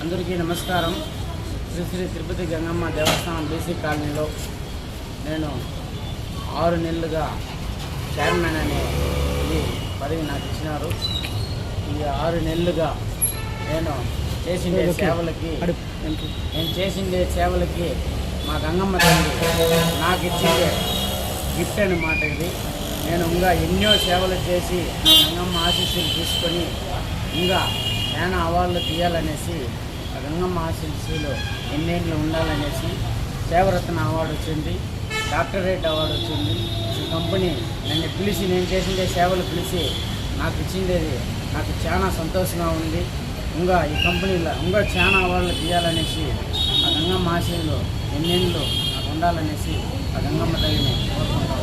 అందరికీ నమస్కారం. శ్రీ శ్రీ తిరుపతి గంగమ్మ దేవస్థానం బీసీ కాలనీలో నేను 6 నెలలుగా చైర్మన్ అనే పదవి నాకు ఇచ్చినారు. ఈ 6 నెలలుగా నేను చేసిండే సేవలకి మా గంగమ్మ తల్లి నాకు ఇచ్చిందే గిఫ్ట్ అన్నమాట. ఇది నేను ఇంకా ఎన్నో సేవలు చేసి గంగమ్మ ఆశీస్సులు తీసుకొని ఇంకా చాలా అవార్డులు తీయాలనేసి ఆ గంగమ్మ ఆశీస్సులు ఎన్నేళ్ళు ఉండాలనేసి సేవరత్న అవార్డు వచ్చింది, డాక్టరేట్ అవార్డు వచ్చింది. ఈ కంపెనీ నన్ను పిలిచి నేను చేసిండే సేవలు పిలిచి నాకు ఇచ్చిండేది నాకు చాలా సంతోషంగా ఉంది. ఇంకా ఈ కంపెనీలో ఇంకా చాలా అవార్డులు తీయాలనేసి ఆ గంగమ్మ ఆశీస్సులు ఎన్నేళ్ళు నాకు ఉండాలనేసి ఆ గంగమ్మ తల్లిని కోరుకుంటాను.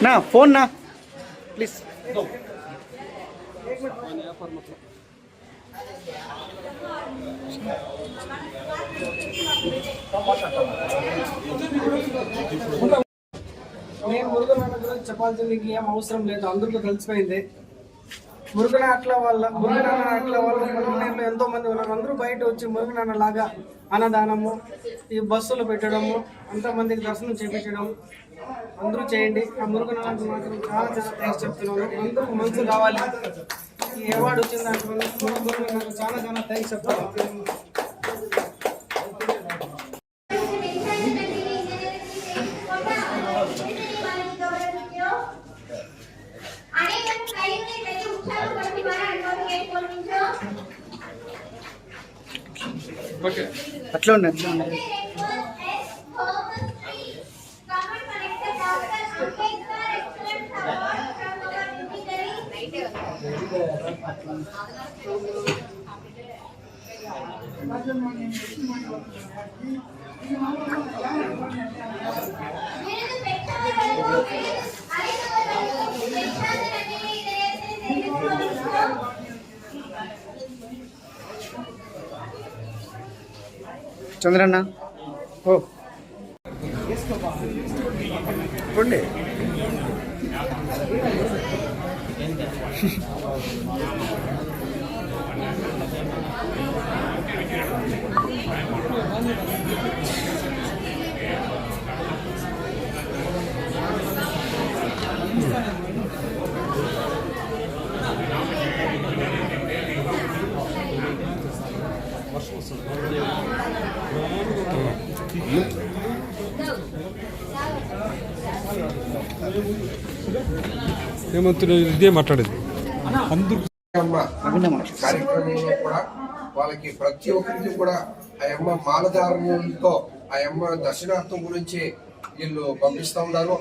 ना फोन ना प्लीज నేను మురుగన్ అన్న గురించి చెప్పాల్సింది ఏం అవసరం లేదు, అందరికీ తెలిసిపోయింది. మురుగన్ అట్ల వల్ల పొలంలో ఎంతో మంది ఉన్నారు. అందరూ బయట వచ్చి మురుగన్ అన్న లాగా అన్నదానము, ఈ బస్సులు పెట్టడము, అంతమందికి దర్శనం చేయించడం అందరూ చేయండి. ఆ మురుగన్ అన్నకు మాత్రం చాలా థ్యాంక్స్ చెప్తున్నాను. అందరూ మనసు కావాలి. ఈ అవార్డు వచ్చిన దాంట్లో మురుగన్ అన్నకు చాలా థ్యాంక్స్ చెప్తాను. అట్లా ఉన్నాయి చంద్రన్న ఓ పండి ఇదే మాట్లాడేది కార్యక్రమంలో కూడా వాళ్ళకి ప్రతి ఒక్కరికి కూడా ఆ అమ్మ మాలధారణలతో ఆ అమ్మ దర్శనార్థం గురించి వీళ్ళు పంపిస్తూ ఉన్నారు.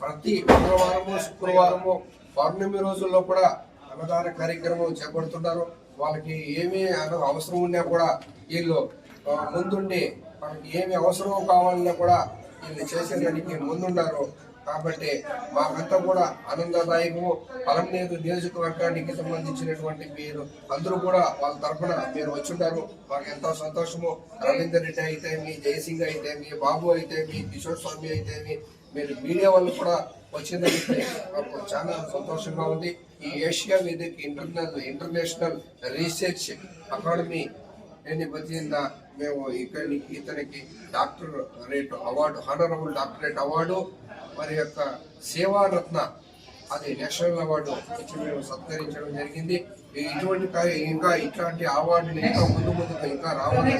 ప్రతి మంగళవారము శుక్రవారము పౌర్ణమి రోజుల్లో కూడా అన్నదాన కార్యక్రమం చేపడుతున్నారు. వాళ్ళకి ఏమి అవసరం ఉన్నా కూడా వీళ్ళు ముందుండి వాళ్ళకి ఏమి అవసరం కావాలన్నా కూడా వీళ్ళు చేసేదానికి ముందుండారు. కాబట్టి మాకంతా కూడా ఆనందదాయకము. పలంనేరు నియోజకవర్గానికి సంబంధించినటువంటి మీరు అందరూ కూడా వాళ్ళ తరఫున మీరు వచ్చుంటారు. మాకు ఎంతో సంతోషము. రవీందర్ రెడ్డి అయితే మీ, జయసింగ్ అయితే మీ, బాబు అయితే మీ, కిషోర్ స్వామి అయితే మీరు మీడియా వాళ్ళు కూడా వచ్చిందంటే మాకు చాలా సంతోషంగా ఉంది. ఈ ఏషియా వేదిక ఇంటర్నేషనల్ రీసెర్చ్ అకాడమీ నేపథ్యంగా మేము ఇతనికి doctorate award, honourable doctorate award, మరి యొక్క సేవారత్న అది నేషనల్ అవార్డు ఇచ్చి మేము సత్కరించడం జరిగింది. ఇటువంటి ఇంకా ఇట్లాంటి అవార్డులు ఇంకా ముందుకు ఇంకా రావాలని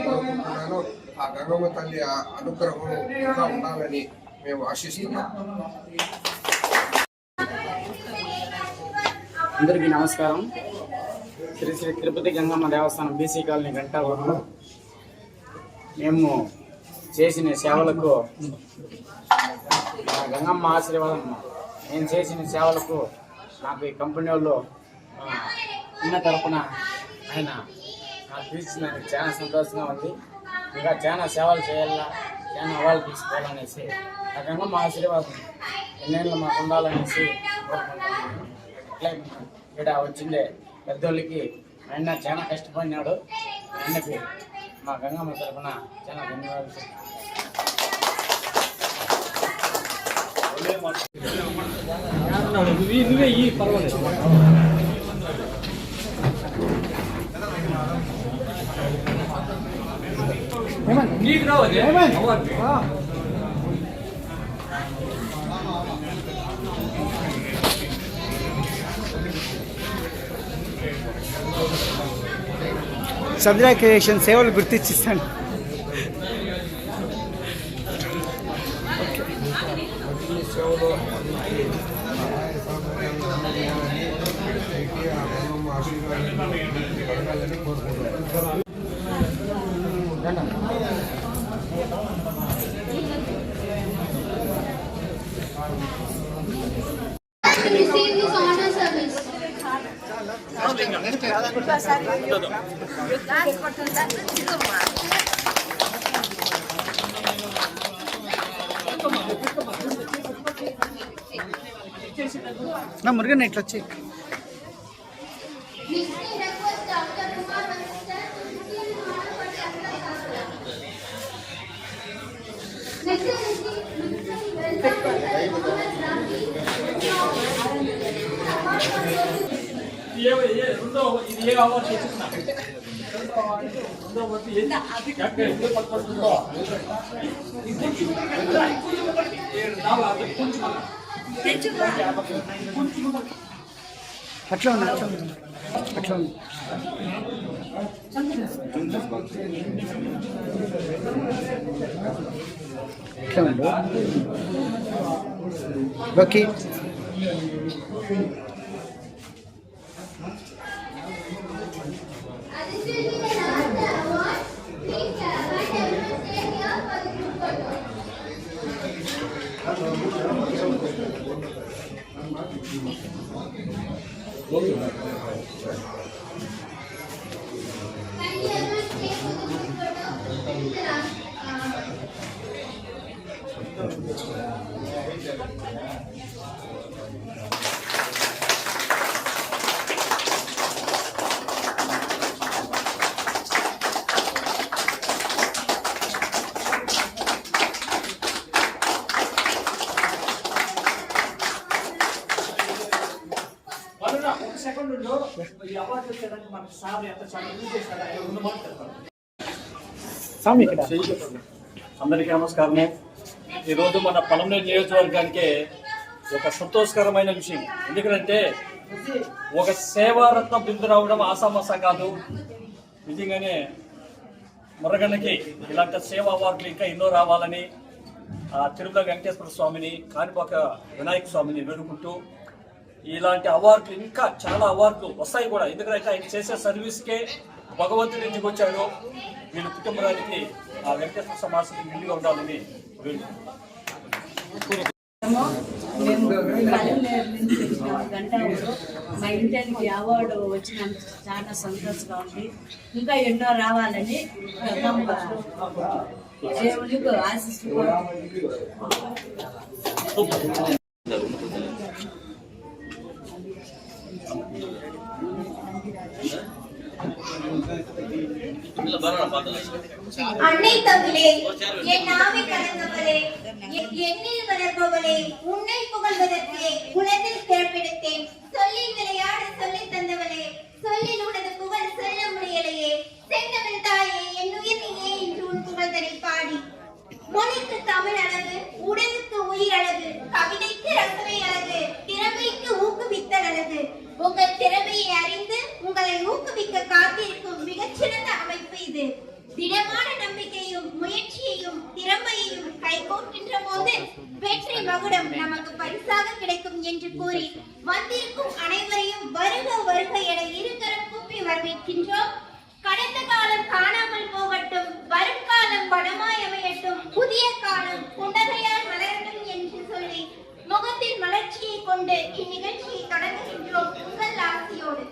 కోరుకుంటున్నాను. ఆ గంగమ్మ తల్లి అనుగ్రహం ఇంకా ఉండాలని మేము ఆశిస్తున్నాం. అందరికీ నమస్కారం. శ్రీ శ్రీ తిరుపతి గంగమ్మ దేవస్థానం బీసీ కాలనీ గంటావరం. మేము చేసిన సేవలకు గంగమ్మ ఆశీర్వాదం, నేను చేసిన సేవలకు నాకు ఈ కంపెనీ వాళ్ళు అన్న తరపున ఆయన నాకు పిలిచినందుకు చాలా సంతోషంగా ఉంది. ఇంకా చాలా సేవలు చేయాలా, చాలా అవాళ్ళు తీసుకోవాలనేసి ఆ గంగమ్మ ఆశీర్వాదం ఎన్నేళ్ళు మాకు ఉండాలనేసి కోరుకుంటున్నాను. అట్లే ఇక్కడ వచ్చిండే పెద్దోళ్ళకి ఆయన చాలా కష్టపడినాడు. ఆయనకి మా గంగమ్మ తరపున చాలా ధన్యవాదాలు. నువ్వే ఈ పర్వాలేదు. నీకు రావాలి చంద్ర క్రియేషన్ సేవలు గుర్తించిస్తాను. సేవలో Receive this honor service. నా మురుగన్ ఇట్లా వచ్చి Listening request Dr. Kumar Vanessa to receive the honor for the Amrita Shastra. Next is ఇది ఏ అవార్డు తెచ్చుకున్నా రెండో వర్తి ఏంటి అట్లా ఉంది అట్లా ఉంది అట్లా ఉంది. ఎట్లా ఉంది ఓకే. అందరికీ నమస్కారము. ఈరోజు మన పలమనేరు నియోజకవర్గానికి ఒక సంతోషకరమైన విషయం. ఎందుకంటే ఒక సేవారత్న బిందు రావడం ఆసామాసా కాదు. నిజంగానే మురగన్నకి ఇలాంటి సేవా అవార్డులు ఇంకా ఎన్నో రావాలని తిరుమల వెంకటేశ్వర స్వామిని, కాణిపాక వినాయక స్వామిని వేడుకుంటూ ఇలాంటి అవార్డులు ఇంకా చాలా అవార్డులు వస్తాయి కూడా. ఎందుకంటే ఆయన చేసే సర్వీస్కే భగవంతుడి ఇంటికి వచ్చాడు. వీళ్ళ కుటుంబానికి ఆ వెంకటేశ్వర సమాజం నిండుగా ఉండాలని మేము పల్లెనేరు నుంచి వచ్చినాము గంట మా ఇంటికి అవార్డు వచ్చినందుకు చాలా సంతోషంగా ఉంది. ఇంకా ఎన్నో రావాలని దేవునికి ఆశిస్తున్నాం. அன்னை தவிலே என் நாவை கலந்தவளே எண்ணில் வளர்பவளே உன்னை புகழ்வதற்கு உலகில் பிறப்பெடுத்தேன். சொல்லில் விளையாட சொல்லி தந்தவளே சொல்லில் உனது புகழ் சொல்ல முடியலையே. செந்தமிழ் தாயே என் உயிர் நீயே என்று உன் புகழ்தனை பாடி மொழிக்கு தமிழ் அழகு, உடலுக்கு உயிர் அழகு, கவிதைக்கு ரசனை அழகு, திறமைக்கு ஊக்குவித்தல் அழகு. உங்கள் திறமையை அறிந்து உங்களை ஊக்குவிக்க காத்திருக்கும் மிகச்சிறந்த அமைப்பு இது. திடமான நம்பிக்கையும் முயற்சியையும் திறமையையும் கைகோர்க்கின்ற போது வெற்றி மகுடம் நமக்கு பரிசாக கிடைக்கும் என்று கூறி வந்திருக்கும் அனைவரையும் வருக வருக என இருகரம் கூப்பி வரவேற்கின்றோம். கடந்த காலம் காணாமல் போகட்டும், வரும் காலம் வளமாய் அமையட்டும், புதிய காலம் புன்னகையால் மலரட்டும் என்று சொல்லி முகத்தில் மலர்ச்சியை கொண்டு இந்நிகழ்ச்சியை தொடங்குகின்றோம் உங்கள் ஆசையோடு.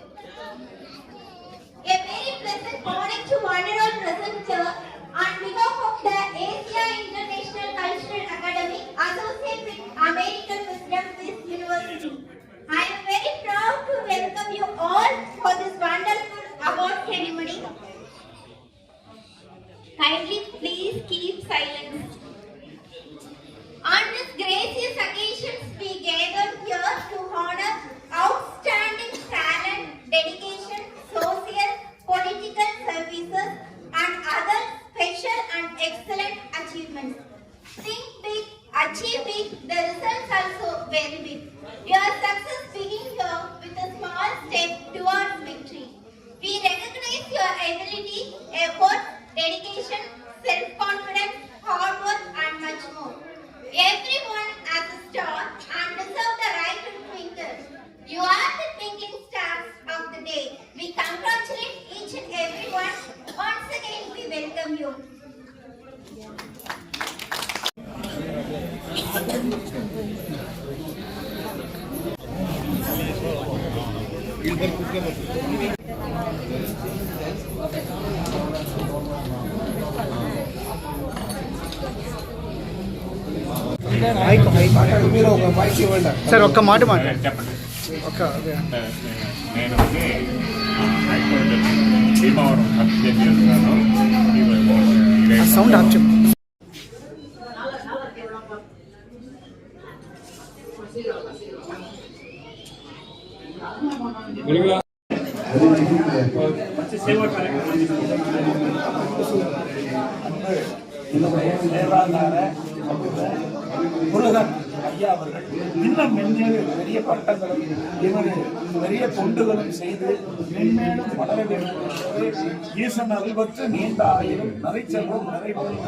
మీరు ఒక మైక్ ఇవ్వండి. సార్ ఒక్క మాట మాట చెప్పండి. ఒక్క నేను హైకోర్టు భీమవరం సబ్జెక్ట్ చేస్తున్నాను. సౌండ్ ఆఫ్ చెప్పు. మంచి సేవా కార్యక్రమం முருகன் ஐயா அவர்கள் இன்னும் மென்மேலும் பெரிய பட்டங்களும் பெரிய தொண்டுகளும் செய்து மென்மேலும் வளர வேண்டும் என்பது ஈசன் அருள்பற்று நீண்ட ஆயிரம் நரைச்செல்வம் நிறைவேறும்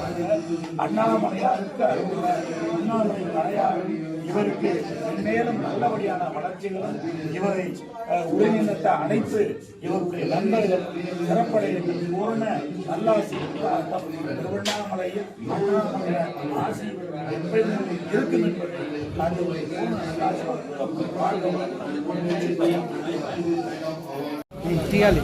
அண்ணாமலையாருக்கு அருள் அண்ணாமலை மலையாரும் இவருக்கு மென்மேலும் நல்லபடியான வளர்ச்சிகளும் இவரை உடனினத்தை அனைத்து இவருடைய நண்பர்கள் சிறப்படைய பூர்ண நல்லாசி திருவண்ணாமலையில் அண்ணாமலையார் ஆசி எப்பொழுதும் இருக்கும் என்பதை அது ஒரு பூர்ண நல்லாசி తీయాలి.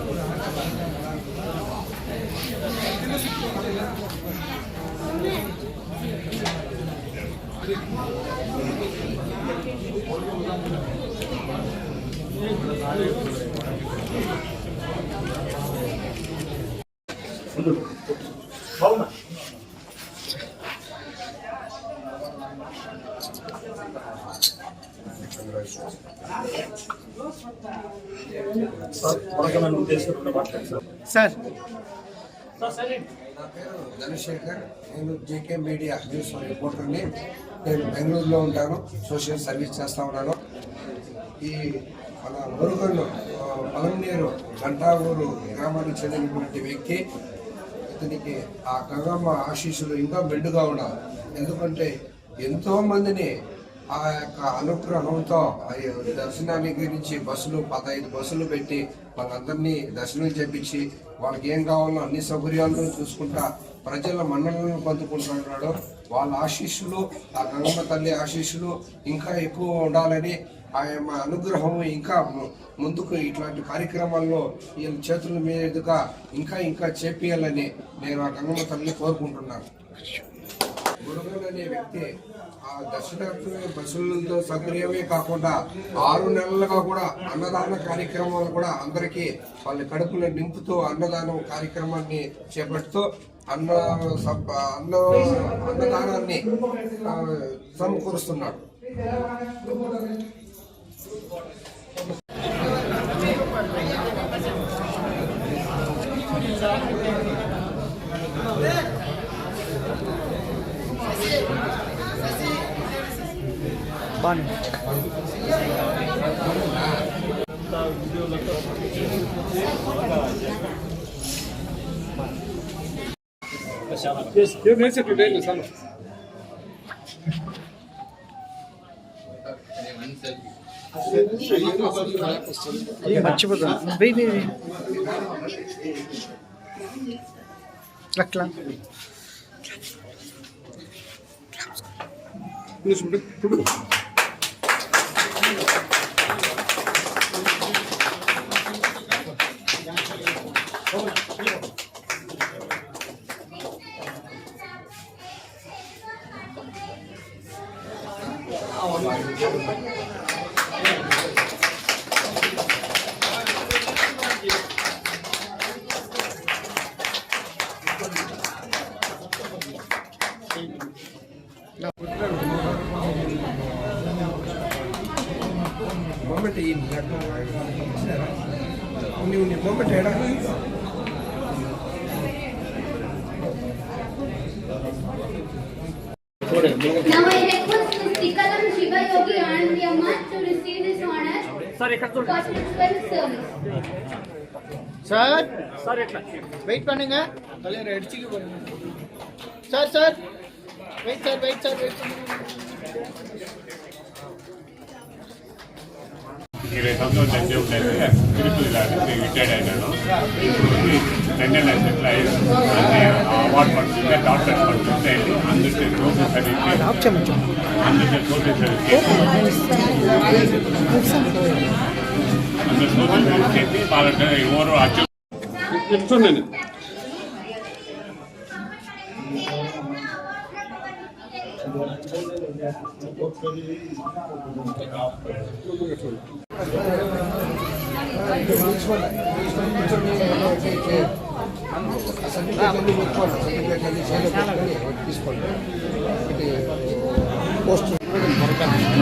బాగున్నా సార్ నా పేరు ధనశేఖర్. నేను జేకే మీడియా న్యూస్ రిపోర్టర్ని. నేను బెంగళూరులో ఉంటాను, సోషల్ సర్వీస్ చేస్తూ ఉన్నాను. ఈ మన మురుగన్ పలంనేరు గంటావూరు గ్రామానికి చెందినటువంటి వ్యక్తి. ఇతనికి ఆ గంగమ్మ ఆశీస్సులు ఇంకా మెండుగా ఉండాలి. ఎందుకంటే ఎంతో మందిని ఆ యొక్క అనుగ్రహంతో దర్శనానికి నుంచి బస్సులు 15 బస్సులు పెట్టి వాళ్ళందరినీ దర్శనం చేపించి వాళ్ళకి ఏం కావాలో అన్ని సౌకర్యాలను చూసుకుంటా ప్రజల మన్ననలను పొందుకుంటున్నాడు. వాళ్ళ ఆశీస్సులు, ఆ గంగమ్మ తల్లి ఆశీస్సులు ఇంకా ఎక్కువ ఉండాలని, ఆయన అనుగ్రహం ఇంకా ముందుకు ఇట్లాంటి కార్యక్రమాల్లో ఈయన చేతుల మీదుగా ఇంకా ఇంకా చేపియాలని నేను ఆ గంగమ్మ తల్లిని కోరుకుంటున్నాను. మురుగన్ అనే వ్యక్తి ఆ దర్శనార్థుల బస్సులతో సౌకర్యమే కాకుండా 6 నెలలుగా కూడా అన్నదాన కార్యక్రమాలు కూడా అందరికీ వాళ్ళ కడుపులో నింపుతూ అన్నదానం కార్యక్రమాన్ని చేపడుతూ అన్నదానాన్ని సమకూరుస్తున్నాడు. మర్చిపోతా అట్లా మొమెంట్ ఈ మొమెంట్ ఏడా Now I request Ms. Tikalam Shiva Yogi Anandi Amma to receive this honor for spiritual service. Sir sir ఎట్లా వెయిట్ பண்ணுங்க தலைவர் அடிச்சிட்டு போறீங்க sir sir wait sir wait sir wait 20 సంవత్సరాలు దేవుడు తిరుపతిలో రిటైర్డ్ అయినాను. ఇప్పుడు 2 నెలలు సెటిల్ అయ్యి అవార్డు పడుతుంటే డాక్టర్ పడుతుంటే అందరికీ సోషల్ సర్వీస్ అందరికీ సోషల్ సర్వీస్ అందరు సోదరులు చేసి వాళ్ళకి ఎవరు అచ్చు చెప్తున్నాను.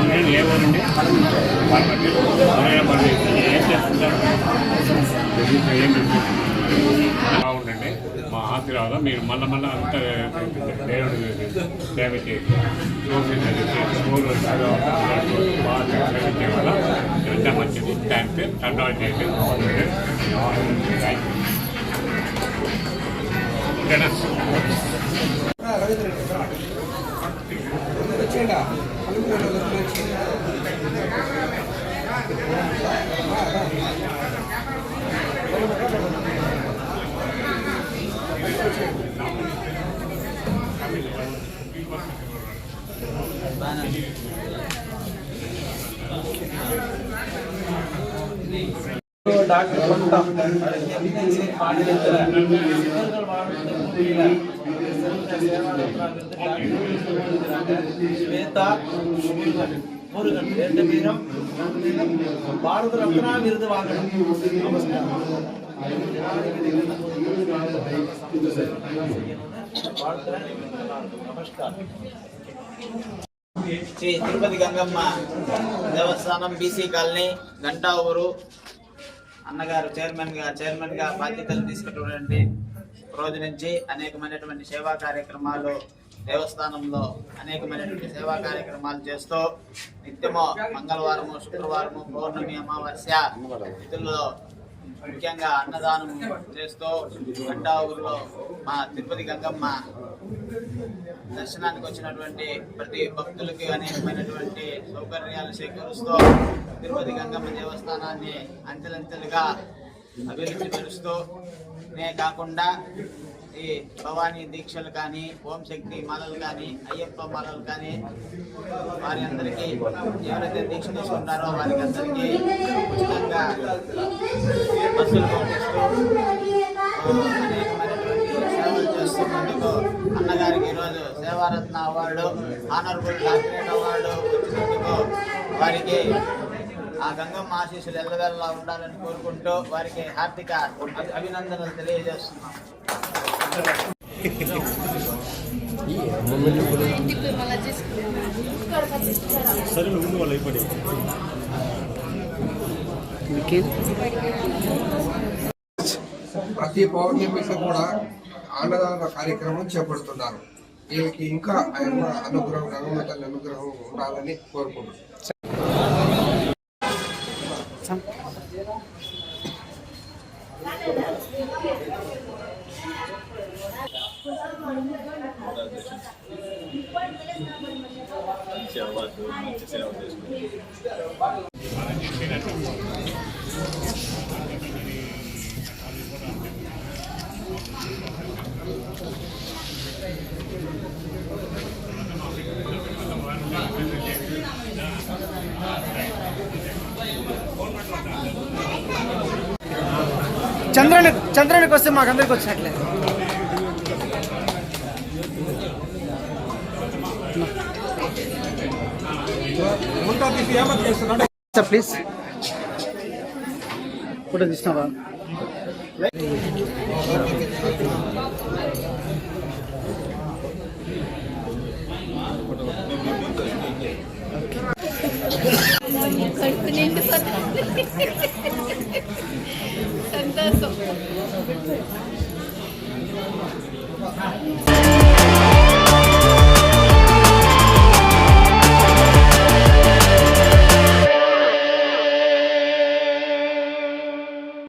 నేను ఏ ఊరండి మరి ఏం చేస్తుంటారు బాగుండండి. మా ఆశీర్వాదం మీరు మళ్ళీ అంతా దేవుడు సేవ చేసి స్కూల్ బాగా సేవించే వల్ల ఎంత మంచిది. థ్యాంక్స్. కంట్రోల్ చేసి ఓకేనా? డాక్టర్ శ్వేత முருகன் 2 பேரும் பாரத ரத்னா விருது வாங்கணும். శ్రీ తిరుపతి గంగమ్మ దేవస్థానం బీసీ కాలనీ గంటా ఊరు అన్నగారు చైర్మన్ గా బాధ్యతలు తీసుకున్నటువంటి రోజు నుంచి అనేకమైనటువంటి సేవా కార్యక్రమాలు దేవస్థానంలో అనేకమైనటువంటి సేవా కార్యక్రమాలు చేస్తూ నిత్యము మంగళవారము, శుక్రవారము, పౌర్ణమి, అమావాస్య తిథుల్లో ముఖ్యంగా అన్నదానం చేస్తూ గంటా ఊరిలో మా తిరుపతి గంగమ్మ దర్శనానికి వచ్చినటువంటి ప్రతి భక్తులకి అనేకమైనటువంటి సౌకర్యాలు సేకరిస్తూ తిరుపతి గంగమ్మ దేవస్థానాన్ని అంచెలంచెలుగా అభివృద్ధి పరుస్తూనే కాకుండా ఈ భవానీ దీక్షలు కానీ, ఓం శక్తి మాలలు కానీ, అయ్యప్ప మాలలు కానీ వారి అందరికీ ఎవరైతే దీక్ష తీసుకుంటారో వారికి అందరికీ ఉచితంగా బస్సులు పంపిస్తూ అనేకమైనటువంటి సేవలు చేస్తున్నందుకు అన్నగారికి ఈరోజు సేవారత్న అవార్డు, ఆనరబుల్ డాక్టరేట్ అవార్డు వచ్చినందుకు వారికి ఆ గంగమ్మ ఆశీస్సులు ఎల్లవెల్లా ఉండాలని కోరుకుంటూ వారికి హార్దిక అభినందనలు తెలియజేస్తున్నాం. ప్రతి పౌర్ణమికి కూడా అన్నదాన కార్యక్రమం చేపడుతున్నారు. వీళ్ళకి ఇంకా ఆయన అనుగ్రహం, గంగమ్మ తల్లి అనుగ్రహం ఉండాలని కోరుకుంటున్నాం. చంద్రునికి వస్తే మాకు అందరికి వచ్చినట్లే. Please photo తీసినావా? సంతోషం.